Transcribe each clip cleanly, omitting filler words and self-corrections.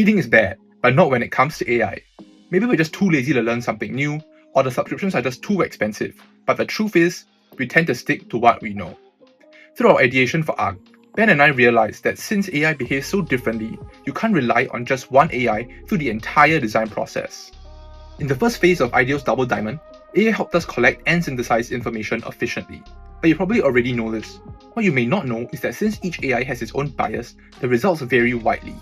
Reading is bad, but not when it comes to AI. Maybe we're just too lazy to learn something new, or the subscriptions are just too expensive, but the truth is, we tend to stick to what we know. Through our ideation for ARC, Ben and I realized that since AI behaves so differently, you can't rely on just one AI through the entire design process. In the first phase of Ideal's Double Diamond, AI helped us collect and synthesize information efficiently. But you probably already know this. What you may not know is that since each AI has its own bias, the results vary widely.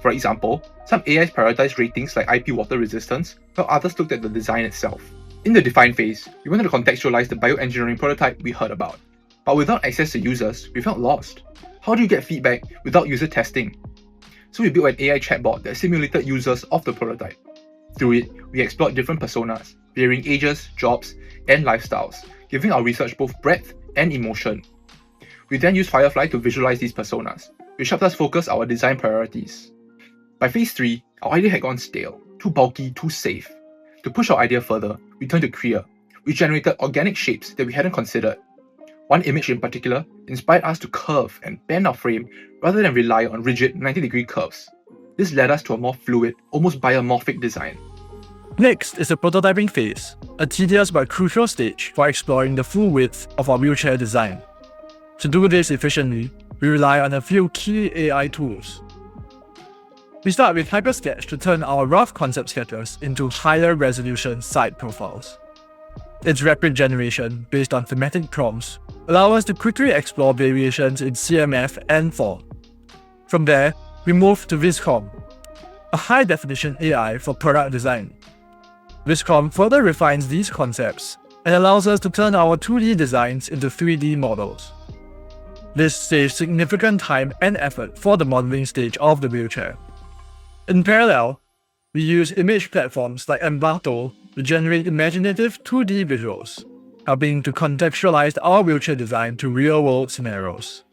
For example, some AIs prioritize ratings like IP water resistance, while others looked at the design itself. In the define phase, we wanted to contextualize the bioengineering prototype we heard about. But without access to users, we felt lost. How do you get feedback without user testing? So we built an AI chatbot that simulated users of the prototype. Through it, we explored different personas, varying ages, jobs, and lifestyles, giving our research both breadth and emotion. We then used Firefly to visualize these personas, which helped us focus our design priorities. By phase 3, our idea had gone stale, too bulky, too safe. To push our idea further, we turned to Crea, which generated organic shapes that we hadn't considered. One image in particular inspired us to curve and bend our frame rather than rely on rigid 90-degree curves. This led us to a more fluid, almost biomorphic design. Next is the prototyping phase, a tedious but crucial stage for exploring the full width of our wheelchair design. To do this efficiently, we rely on a few key AI tools. We start with Hypersketch to turn our rough concept sketches into higher resolution side profiles. Its rapid generation based on thematic prompts allows us to quickly explore variations in CMF and form. From there, we move to Viscom, a high-definition AI for product design. Viscom further refines these concepts and allows us to turn our 2D designs into 3D models. This saves significant time and effort for the modeling stage of the wheelchair. In parallel, we use image platforms like Envato to generate imaginative 2D visuals, helping to contextualize our wheelchair design to real-world scenarios.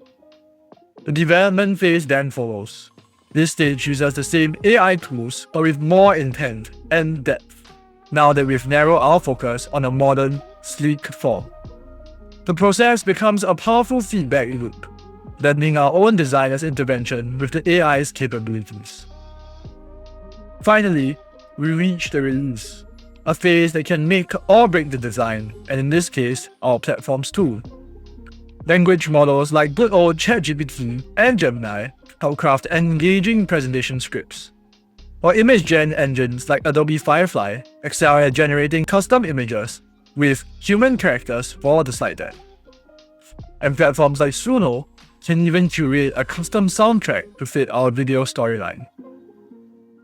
The development phase then follows. This stage uses the same AI tools but with more intent and depth, now that we've narrowed our focus on a modern, sleek form. The process becomes a powerful feedback loop, blending our own designer's intervention with the AI's capabilities. Finally, we reach the release, a phase that can make or break the design, and in this case, our platforms too. Language models like good old ChatGPT and Gemini help craft engaging presentation scripts, while image gen engines like Adobe Firefly excel at generating custom images with human characters for the slide deck. And platforms like Suno can even curate a custom soundtrack to fit our video storyline.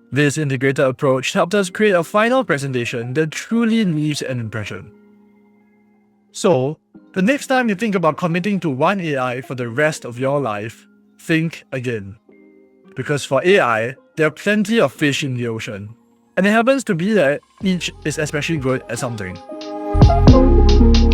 This integrated approach helped us create a final presentation that truly leaves an impression. So, the next time you think about committing to one AI for the rest of your life, think again. Because for AI, there are plenty of fish in the ocean, and it happens to be that each is especially good at something.